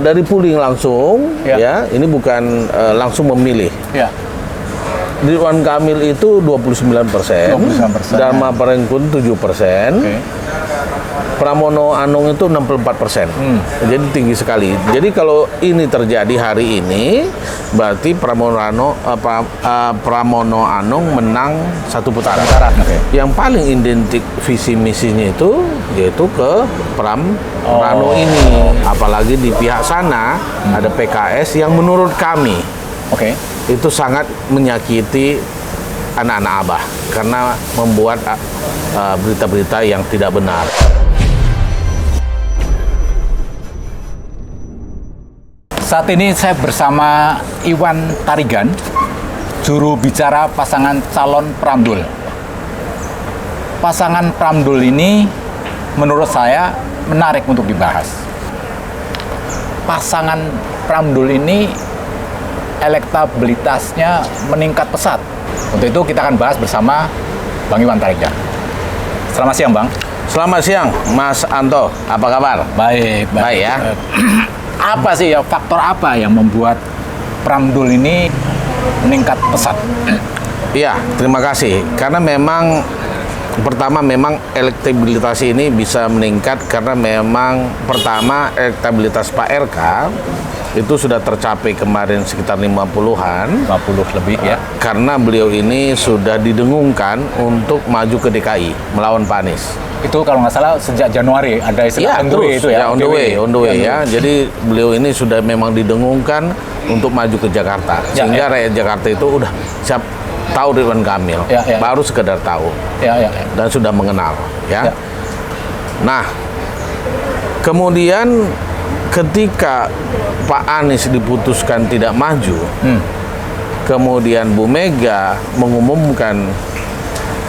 dari pooling langsung, ya. Ini bukan langsung memilih. Ya. Ridwan Kamil itu 29%, Dharma Prengkun 7%, Pramono Anung itu 64%. Jadi tinggi sekali. Jadi kalau ini terjadi hari ini, berarti Pramono Anung menang satu putaran. Yang paling identik visi misinya itu yaitu ke Pramono ini. Apalagi di pihak sana ada PKS yang menurut kami itu sangat menyakiti anak-anak Abah karena membuat berita-berita yang tidak benar. Saat ini saya bersama Iwan Tarigan, juru bicara pasangan calon Pramdul. Pasangan Pramdul ini menurut saya menarik untuk dibahas. Pasangan Pramdul ini elektabilitasnya meningkat pesat. Untuk itu kita akan bahas bersama Bang Iwan Tarigan. Selamat siang, Bang. Selamat siang, Mas Anto. Apa kabar? Baik ya. Apa sih ya, faktor apa yang membuat Pramdul ini meningkat pesat? Iya, terima kasih. Karena memang pertama memang elektabilitas ini bisa meningkat karena memang pertama elektabilitas Pak RK itu sudah tercapai kemarin sekitar 50-an. 50 lebih ya. Karena beliau ini sudah didengungkan untuk maju ke DKI melawan Pak Anies. Itu kalau nggak salah sejak Januari ada istilah on the way itu ya. On the way ya. Jadi beliau ini sudah memang didengungkan untuk maju ke Jakarta. Sehingga rakyat Jakarta itu udah siap tahu Ridwan Kamil. Baru sekedar tahu. Dan sudah mengenal ya. Nah, kemudian ketika Pak Anies diputuskan tidak maju, kemudian Bu Mega mengumumkan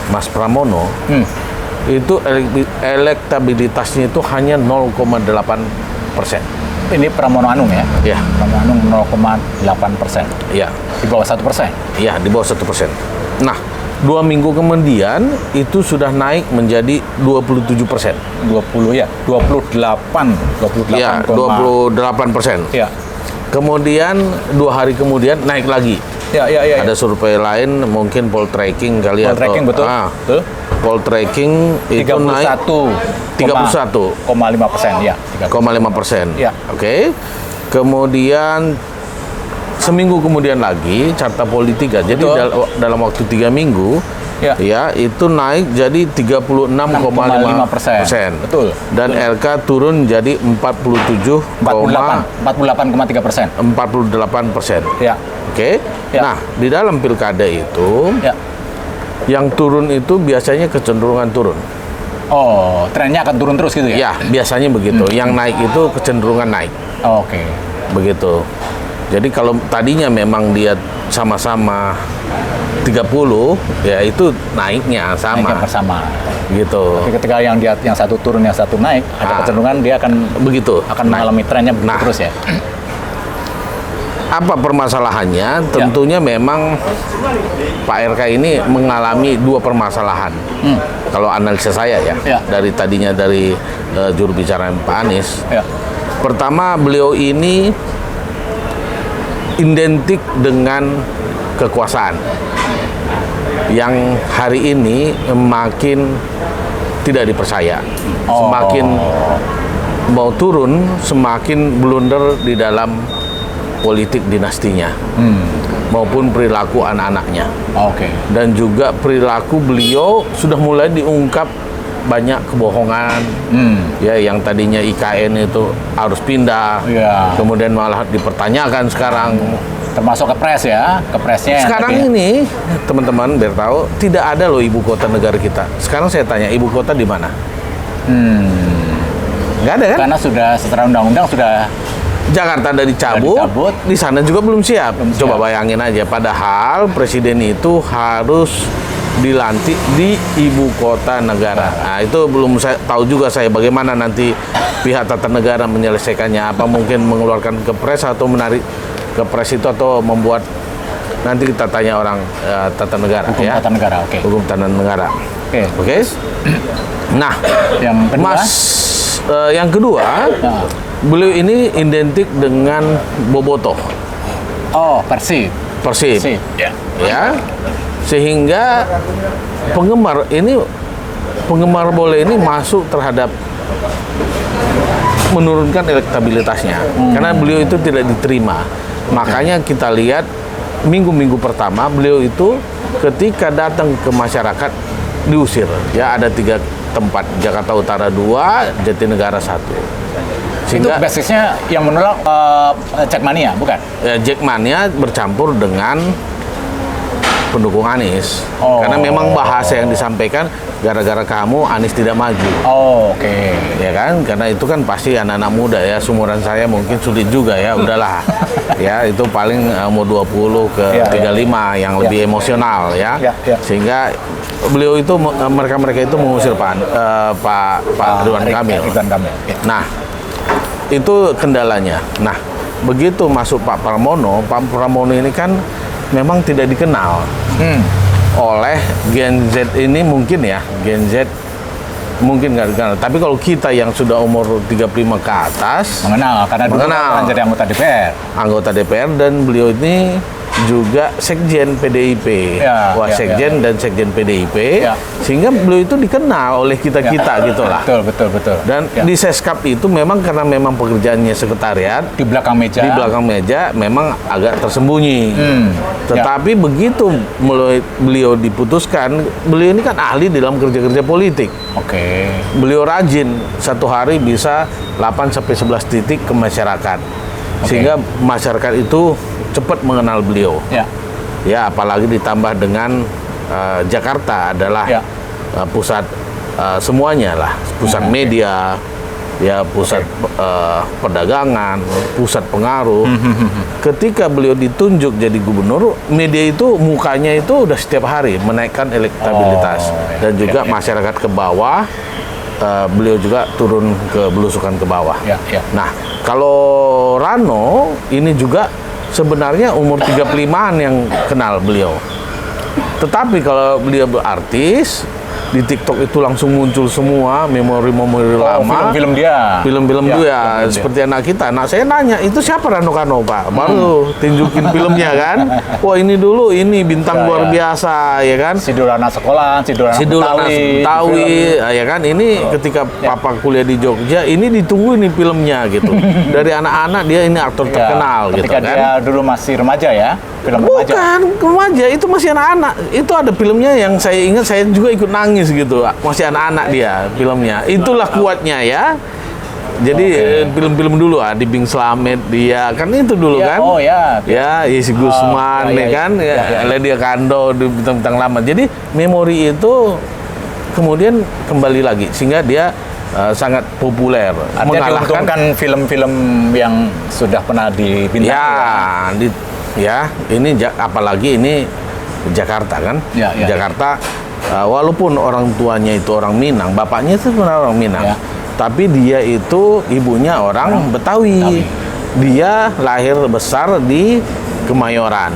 Mas Pramono, itu elektabilitasnya itu hanya 0,8%. Ini Pramono Anung ya? Ya. Pramono Anung 0,8%. Ya. Di bawah 1%? Ya, di bawah 1%. Nah, 2 minggu kemudian itu sudah naik menjadi 27%. 28. Ya, 28%. Ya. Kemudian 2 hari kemudian naik lagi. Ada survei lain, mungkin poll tracking kali ya. Poll tracking betul. Poll tracking itu naik 31,5% ya. 3,5%. Ya. Oke. Kemudian seminggu kemudian lagi Carta Politika. Jadi dalam waktu 3 minggu ya itu naik jadi 36,5%. Betul. Dan LK turun jadi 48,3%. 48%. Ya. Oke. Nah, di dalam pilkada itu yang turun itu biasanya kecenderungan turun. Oh, trennya akan turun terus gitu ya? Ya, biasanya begitu. Yang naik itu kecenderungan naik. Oke. Begitu. Jadi kalau tadinya memang dia sama-sama 30, ya itu naiknya sama. Naiknya bersama. Gitu. Tapi ketika yang satu turun, yang satu naik, ada kecenderungan dia akan begitu. Akan mengalami trennya begitu terus ya. Apa permasalahannya? Tentunya memang Pak RK ini mengalami 2 permasalahan. Kalau analisa saya ya. Dari tadinya dari juru bicara Pak Anies. Pertama, beliau ini identik dengan kekuasaan yang hari ini makin tidak dipercaya. Semakin mau turun, semakin blunder di dalam politik dinastinya maupun perilaku anak-anaknya. Dan juga perilaku beliau sudah mulai diungkap banyak kebohongan. Ya, yang tadinya IKN itu harus pindah, kemudian malah dipertanyakan sekarang. Termasuk Kepres ya, Kepresnya. Sekarang ini teman-teman biar tahu, tidak ada loh ibu kota negara kita. Sekarang saya tanya, ibu kota di mana? Nggak ada kan? Karena sudah secara undang-undang sudah Jakarta dari cabut, di sana juga belum siap. Coba bayangin aja, padahal presiden itu harus dilantik di ibu kota negara. Nah, itu belum saya tahu juga bagaimana nanti pihak tata negara menyelesaikannya. Apa mungkin mengeluarkan kepres atau menarik kepres itu, atau membuat, nanti kita tanya orang tata negara. Hukum tata negara, Hukum tata negara. Oke. Nah, yang kedua, Mas yang kedua, beliau ini identik dengan Bobotoh. Oh, Persib. Ya. Ya. Sehingga penggemar bola ini masuk terhadap menurunkan elektabilitasnya karena beliau itu tidak diterima. Makanya kita lihat minggu-minggu pertama beliau itu ketika datang ke masyarakat diusir. Ya, ada 3 tempat, Jakarta Utara 2, Jatinegara 1. Itu basisnya yang menolak Jackmania, bukan? Ya, Jackmania bercampur dengan pendukung Anies. Karena memang bahasa yang disampaikan gara-gara kamu Anies tidak maju. Oke. Ya kan? Karena itu kan pasti anak-anak muda ya, seumuran saya mungkin sulit juga ya, udahlah. Ya, itu paling umur 20 ke 35 yang lebih emosional ya. Sehingga beliau itu mereka itu mengusir Pak Ridwan Kamil. Nah, itu kendalanya. Nah, begitu masuk Pak Pramono ini kan memang tidak dikenal oleh Gen Z ini mungkin ya. Gen Z mungkin nggak dikenal. Tapi kalau kita yang sudah umur 35 ke atas mengenal, karena dulu kan jadi anggota DPR. Anggota DPR, dan beliau ini juga sekjen PDIP, sekjen dan sekjen PDIP, sehingga beliau itu dikenal oleh kita gitulah. Betul. Dan di Seskap itu memang karena memang pekerjaannya sekretariat di belakang meja memang agak tersembunyi. Tetapi begitu beliau diputuskan, beliau ini kan ahli dalam kerja-kerja politik. Beliau rajin, satu hari bisa 8-11 titik ke masyarakat, sehingga masyarakat itu cepat mengenal beliau. Ya, apalagi ditambah dengan Jakarta adalah pusat semuanya lah, pusat media, ya pusat perdagangan, pusat pengaruh. Ketika beliau ditunjuk jadi gubernur, media itu mukanya itu udah setiap hari menaikkan elektabilitas, dan juga masyarakat ke bawah. Beliau juga turun ke belusukan ke bawah. Nah, kalau Rano ini juga sebenarnya umur 35-an yang kenal beliau. Tetapi kalau beliau berartis, di TikTok itu langsung muncul semua memori-memori lama. Film-film dia. Seperti anak kita. Nah, saya nanya, itu siapa Rano Karno, Pak? Baru tunjukin filmnya kan. Wah, ini dulu, ini bintang luar biasa, ya kan? Sidul Sekolah, Sidul Betawi, ya kan? Ini ketika Papa kuliah di Jogja, ini ditunggu ini filmnya gitu. Dari anak-anak dia ini aktor terkenal gitu kan. Ketika dia dulu masih remaja ya. Bukan remaja, itu masih anak-anak. Itu ada filmnya yang saya ingat, saya juga ikut nangis gitu. Masih anak-anak dia filmnya. Itulah kuatnya ya. Jadi film-film dulu di Bing Slamet dia kan itu dulu kan. Ya, Isi Gusman kan, Ledia Kando di bintang-bintang lama. Jadi memori itu kemudian kembali lagi sehingga dia sangat populer. Artinya diuntungkan film-film yang sudah pernah dibintangi. Ini apalagi ini Jakarta kan. Jakarta walaupun orang tuanya itu orang Minang, bapaknya itu sebenarnya orang Minang. Tapi dia itu ibunya orang Betawi. Dia lahir besar di Kemayoran.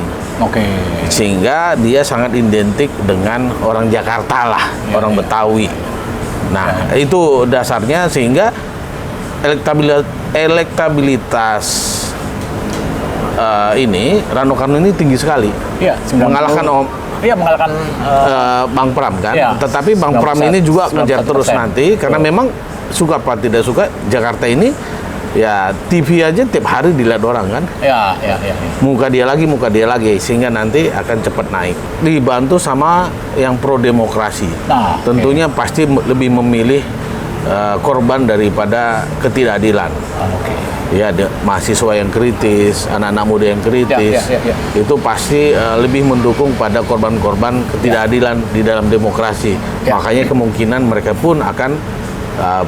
Sehingga dia sangat identik dengan orang Jakarta lah, orang Betawi. Nah, itu dasarnya sehingga elektabilitas ini Rano Karno ini tinggi sekali. Mengalahkan Bang Pram kan. Tetapi Bang Pram ini juga ngejar terus nanti karena memang suka apa tidak suka Jakarta ini ya TV aja tiap hari dilihat orang kan. Muka dia lagi sehingga nanti akan cepat naik. Dibantu sama yang pro demokrasi. Tentunya pasti lebih memilih korban daripada ketidakadilan. Ya, mahasiswa yang kritis, anak-anak muda yang kritis, itu pasti lebih mendukung pada korban-korban ketidakadilan di dalam demokrasi. Makanya kemungkinan mereka pun akan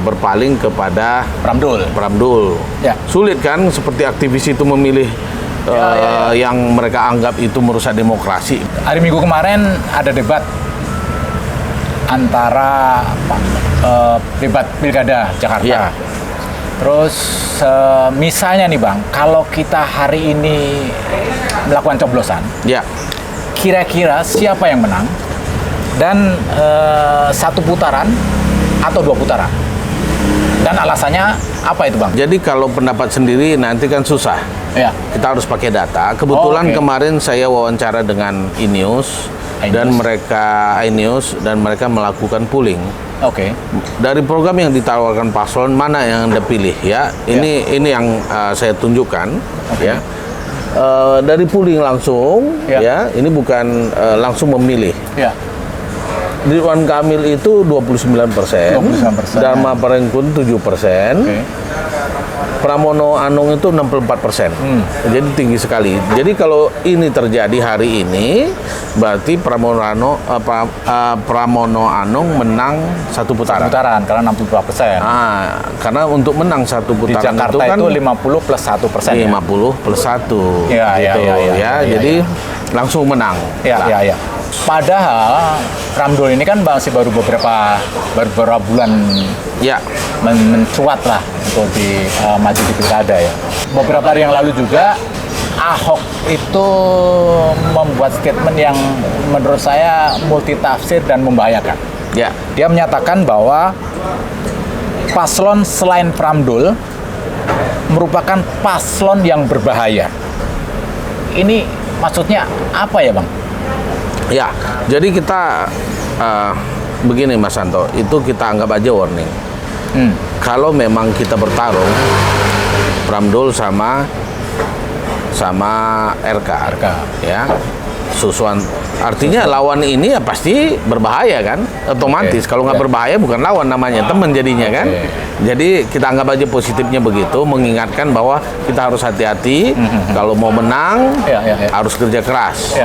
berpaling kepada Pramdul. Sulit kan seperti aktivis itu memilih yang mereka anggap itu merusak demokrasi. Hari Minggu kemarin ada debat antara debat Pilkada Jakarta. Terus misalnya nih Bang, kalau kita hari ini melakukan coblosan, kira-kira siapa yang menang? Dan 1 putaran atau 2 putaran? Dan alasannya apa itu, Bang? Jadi kalau pendapat sendiri nanti kan susah. Ya. Kita harus pakai data. Kebetulan Oke. kemarin saya wawancara dengan iNews dan mereka melakukan polling. Oke. Dari program yang ditawarkan paslon mana yang Anda pilih ya? Ini yang saya tunjukkan ya. Dari polling langsung ya, ini bukan langsung memilih. Ya. Ridwan Kamil itu 29%, 29%, Dharma Prengkun 7%, Oke. Pramono Anung itu 64%. Jadi tinggi sekali. Jadi kalau ini terjadi hari ini, berarti Pramono Anung menang satu putaran. Putaran karena 62%. Karena untuk menang satu Di putaran Jakarta itu kan itu 50 plus 1%. 50 plus 1. Ya, ya. Jadi langsung menang. Ya. Padahal Pramdul ini kan masih baru beberapa bulan Ya. mencuat lah untuk maju di pilkada ya. Beberapa hari yang lalu juga Ahok itu membuat statement yang menurut saya multitafsir dan membahayakan. Ya. Dia menyatakan bahwa paslon selain Pramdul merupakan paslon yang berbahaya. Ini maksudnya apa ya, Bang? Ya, jadi kita begini Mas Santo, itu kita anggap aja warning. Kalau memang kita bertarung Pramdul sama RK, ya, susuan. Artinya lawan ini ya pasti berbahaya kan, otomatis. Kalau nggak berbahaya bukan lawan namanya, teman jadinya kan. Jadi kita anggap aja positifnya begitu, mengingatkan bahwa kita harus hati-hati. Kalau mau menang harus kerja keras.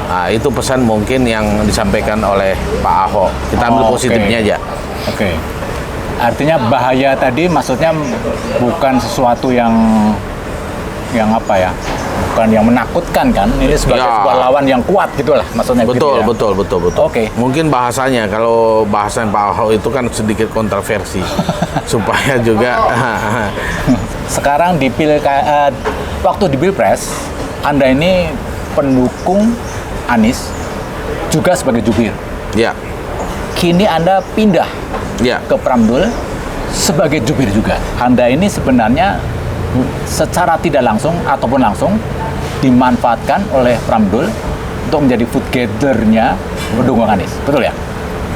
Nah, itu pesan mungkin yang disampaikan oleh Pak Ahok. Kita ambil positifnya aja. Oke. Artinya bahaya tadi maksudnya bukan sesuatu yang apa ya? Bukan yang menakutkan kan? Ini sebagai sebuah lawan yang kuat gitulah maksudnya. Betul, gitu ya? betul. Oke. Mungkin bahasanya, kalau bahasan Pak Ahok itu kan sedikit kontroversi. Supaya juga sekarang di waktu di Pilpres, Anda ini pendukung Anies juga sebagai jubir. Ya. Kini Anda pindah ke Pramdul sebagai jubir juga. Anda ini sebenarnya secara tidak langsung ataupun langsung dimanfaatkan oleh Pramdul untuk menjadi food gathernya pendukung Anies. Betul ya?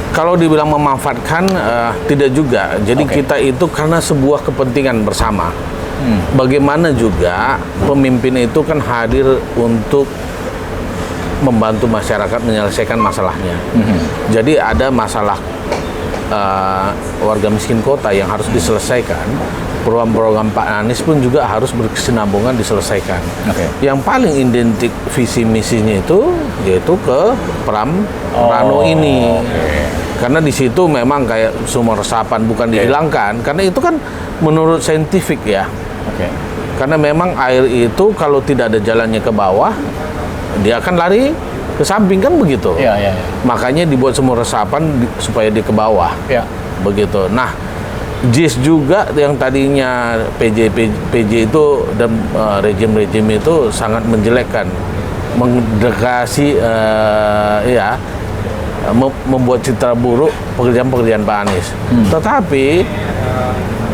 Kalau dibilang memanfaatkan, tidak juga. Jadi kita itu karena sebuah kepentingan bersama. Bagaimana juga pemimpin itu kan hadir untuk membantu masyarakat menyelesaikan masalahnya. Jadi ada masalah warga miskin kota yang harus diselesaikan. Program-program Pak Anies pun juga harus berkesinambungan diselesaikan. Yang paling identik visi misinya itu yaitu ke Rano ini. Karena di situ memang kayak sumber resapan bukan dihilangkan, karena itu kan menurut saintifik ya. Karena memang air itu kalau tidak ada jalannya ke bawah, dia akan lari ke samping kan begitu. Makanya dibuat sumur resapan supaya dia ke bawah. Begitu. Nah, JIS juga yang tadinya PJ itu dan rejim itu sangat menjelekkan, mendekasi membuat citra buruk pekerjaan Pak Anies. Tetapi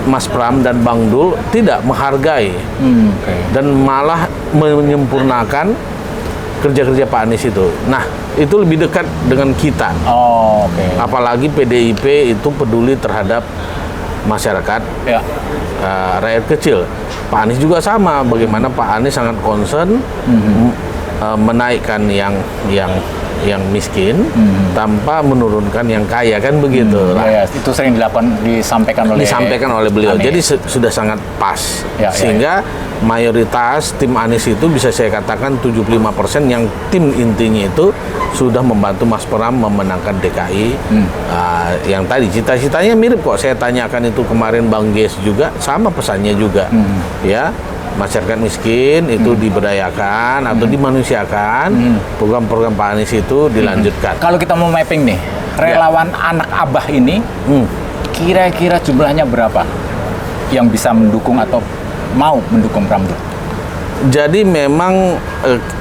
Mas Pram dan Bang Dul tidak menghargai dan malah menyempurnakan kerja-kerja Pak Anies itu. Nah, itu lebih dekat dengan kita. Apalagi PDIP itu peduli terhadap masyarakat, rakyat kecil. Pak Anies juga sama. Bagaimana Pak Anies sangat concern menaikkan yang miskin tanpa menurunkan yang kaya kan begitu lah. Itu sering disampaikan oleh beliau. Anies. Jadi sudah sangat pas. Sehingga mayoritas tim Anies itu bisa saya katakan 75% yang tim intinya itu sudah membantu Mas Pram memenangkan DKI. Yang tadi cita-citanya mirip kok. Saya tanyakan itu kemarin Bang Ges juga sama pesannya juga. Ya. Masyarakat miskin itu diberdayakan atau dimanusiakan, program-program Pak Anies itu dilanjutkan. Kalau kita mau mapping nih, relawan anak Abah ini, kira-kira jumlahnya berapa yang bisa mendukung atau mau mendukung Pramdul? Jadi memang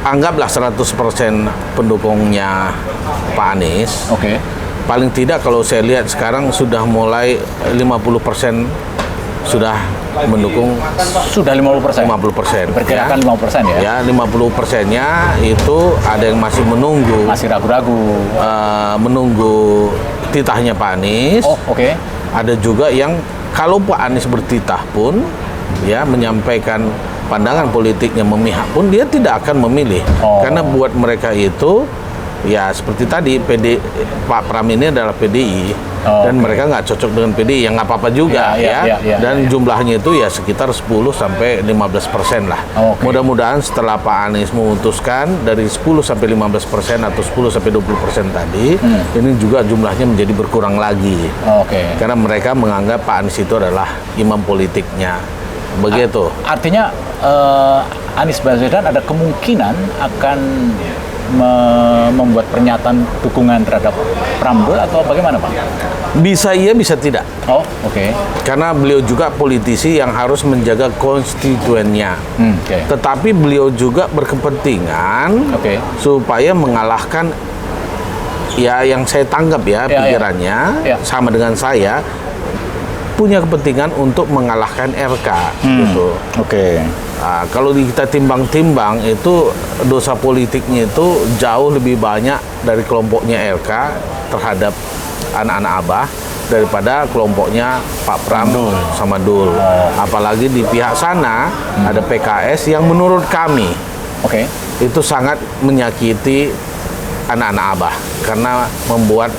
anggaplah 100% pendukungnya Pak Anies. Oke. Paling tidak kalau saya lihat sekarang sudah mulai 50% sudah mendukung Sudah 50%. 50%. Perkirakan 50% ya. Ya, 50%-nya itu ada yang masih menunggu. Masih ragu-ragu. Menunggu titahnya Pak Anies. Oh, oke. Ada juga yang kalau Pak Anies bertitah pun, ya menyampaikan pandangan politiknya memihak pun dia tidak akan memilih. Karena buat mereka itu, ya seperti tadi Pak Pram ini adalah PDI. Dan mereka nggak cocok dengan PDI, yang nggak apa-apa juga dan jumlahnya itu ya sekitar 10-15% lah. Mudah-mudahan setelah Pak Anies memutuskan dari 10-15% atau 10-20% tadi, ini juga jumlahnya menjadi berkurang lagi. Karena mereka menganggap Pak Anies itu adalah imam politiknya. Begitu. Artinya Anies Baswedan ada kemungkinan akan membuat pernyataan dukungan terhadap Pram Dul atau bagaimana, Bang? Bisa iya, bisa tidak. Oh, oke. Karena beliau juga politisi yang harus menjaga konstituennya. Tetapi beliau juga berkepentingan supaya mengalahkan, ya yang saya tanggap ya pikirannya sama dengan saya, punya kepentingan untuk mengalahkan RK gitu. Nah, kalau kita timbang-timbang itu dosa politiknya itu jauh lebih banyak dari kelompoknya RK terhadap anak-anak Abah daripada kelompoknya Pak Pram sama Dul. Apalagi di pihak sana ada PKS yang menurut kami itu sangat menyakiti anak-anak Abah karena membuat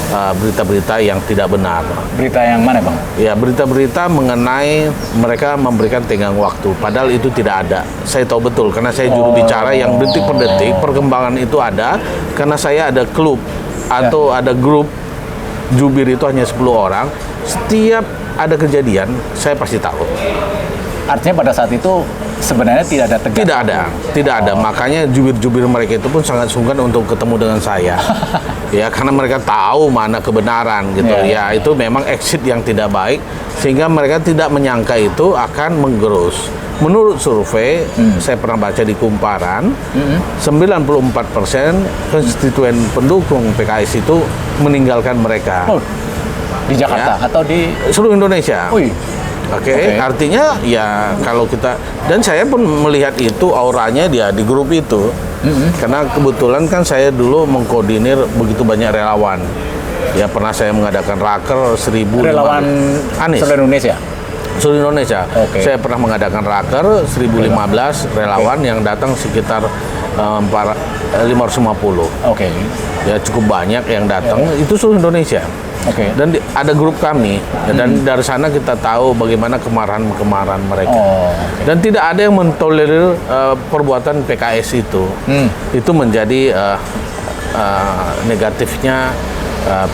berita-berita yang tidak benar. Berita yang mana, Bang? Ya, berita-berita mengenai mereka memberikan tenggang waktu, padahal itu tidak ada. Saya tahu betul karena saya juru bicara yang detik per detik perkembangan itu ada, karena saya ada klub atau ada grup jubir itu hanya 10 orang. Setiap ada kejadian saya pasti tahu. Artinya pada saat itu sebenarnya tidak ada tegas? Tidak ada. Makanya jubir-jubir mereka itu pun sangat sungkan untuk ketemu dengan saya. Ya, karena mereka tahu mana kebenaran gitu. Ya, itu memang exit yang tidak baik sehingga mereka tidak menyangka itu akan menggerus. Menurut survei, saya pernah baca di Kumparan, 94% konstituen pendukung PKS itu meninggalkan mereka. Di Jakarta atau di seluruh Indonesia? Artinya ya kalau kita, dan saya pun melihat itu auranya dia di grup itu, karena kebetulan kan saya dulu mengkoordinir begitu banyak relawan. Ya, pernah saya mengadakan raker 1.000 relawan Anies seluruh Indonesia. Seluruh Indonesia. Saya pernah mengadakan raker 1.015 relawan yang datang sekitar 550. Ya, cukup banyak yang datang, itu seluruh Indonesia. Dan ada grup kami, dan dari sana kita tahu bagaimana kemarahan mereka. Dan tidak ada yang mentolerir perbuatan PKS itu. Itu menjadi negatifnya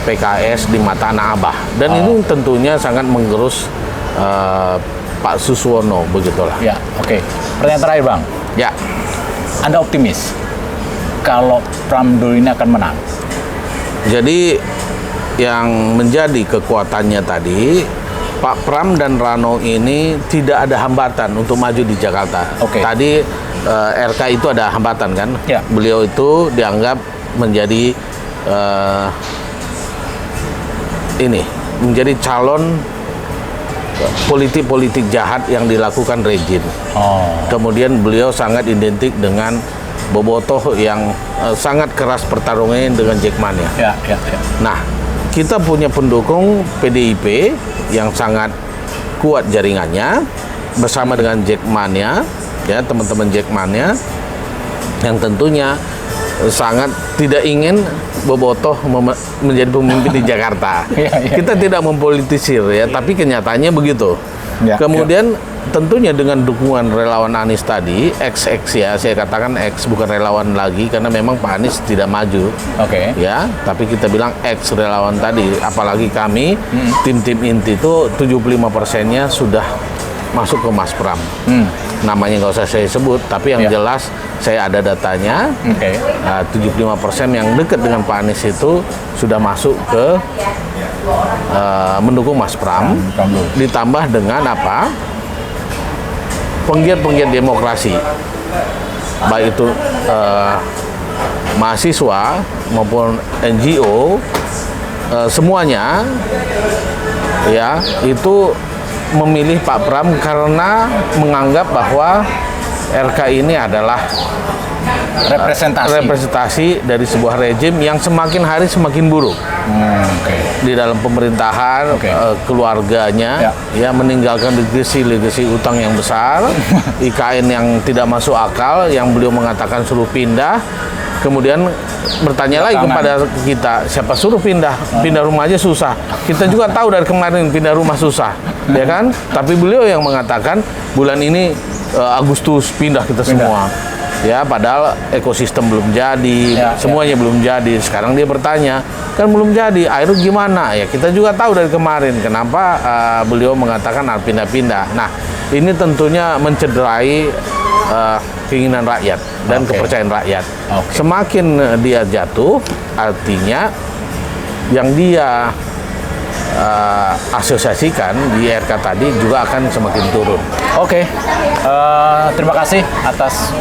PKS di mata anak Abah. Dan itu tentunya sangat menggerus Pak Suswono, begitulah. Ya, Pertanyaan terakhir, Bang. Ya. Anda optimis kalau Pram Dul ini akan menang? Jadi yang menjadi kekuatannya tadi, Pak Pram dan Rano ini tidak ada hambatan untuk maju di Jakarta. Tadi RK itu ada hambatan kan? Beliau itu dianggap menjadi menjadi calon politik jahat yang dilakukan rejim. Kemudian beliau sangat identik dengan bobotoh yang sangat keras pertarungannya dengan Jackmania. Nah, kita punya pendukung PDIP yang sangat kuat jaringannya bersama dengan Jackmania, ya teman-teman Jackmania yang tentunya sangat tidak ingin bobotoh menjadi pemimpin di Jakarta. Kita tidak mempolitisir ya, tapi kenyataannya begitu. Kemudian tentunya dengan dukungan relawan Anies tadi, XX ya, saya katakan X bukan relawan lagi karena memang Pak Anies tidak maju. Ya, tapi kita bilang X relawan tadi, apalagi kami tim-tim inti itu 75%-nya sudah masuk ke Mas Pram. Namanya nggak usah saya sebut, tapi yang jelas saya ada datanya. 75% yang dekat dengan Pak Anies itu sudah masuk ke mendukung Mas Pram. Ditambah dengan apa? Penggiat-penggiat demokrasi, baik itu mahasiswa maupun NGO, semuanya ya itu memilih Pak Pram karena menganggap bahwa RK ini adalah representasi dari sebuah rejim yang semakin hari semakin buruk. Di dalam pemerintahan, keluarganya ya meninggalkan legasi utang yang besar, IKN yang tidak masuk akal, yang beliau mengatakan suruh pindah. Kemudian bertanya lagi kepada kita, siapa suruh pindah? Pindah rumah aja susah. Kita juga tahu dari kemarin pindah rumah susah, ya kan? Tapi beliau yang mengatakan bulan ini Agustus pindah kita semua. Ya, padahal ekosistem belum jadi, semuanya belum jadi. Sekarang dia bertanya, kan belum jadi, air gimana? Ya, kita juga tahu dari kemarin kenapa beliau mengatakan harus pindah-pindah. Nah, ini tentunya mencederai keinginan rakyat dan kepercayaan rakyat. Semakin dia jatuh, artinya yang dia asosiasikan di RK tadi juga akan semakin turun. Terima kasih atas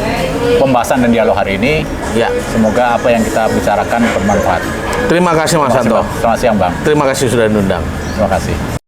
pembahasan dan dialog hari ini. Ya, semoga apa yang kita bicarakan bermanfaat. Terima kasih Mas Santo. Selamat siang Bang. Terima kasih sudah diundang. Terima kasih.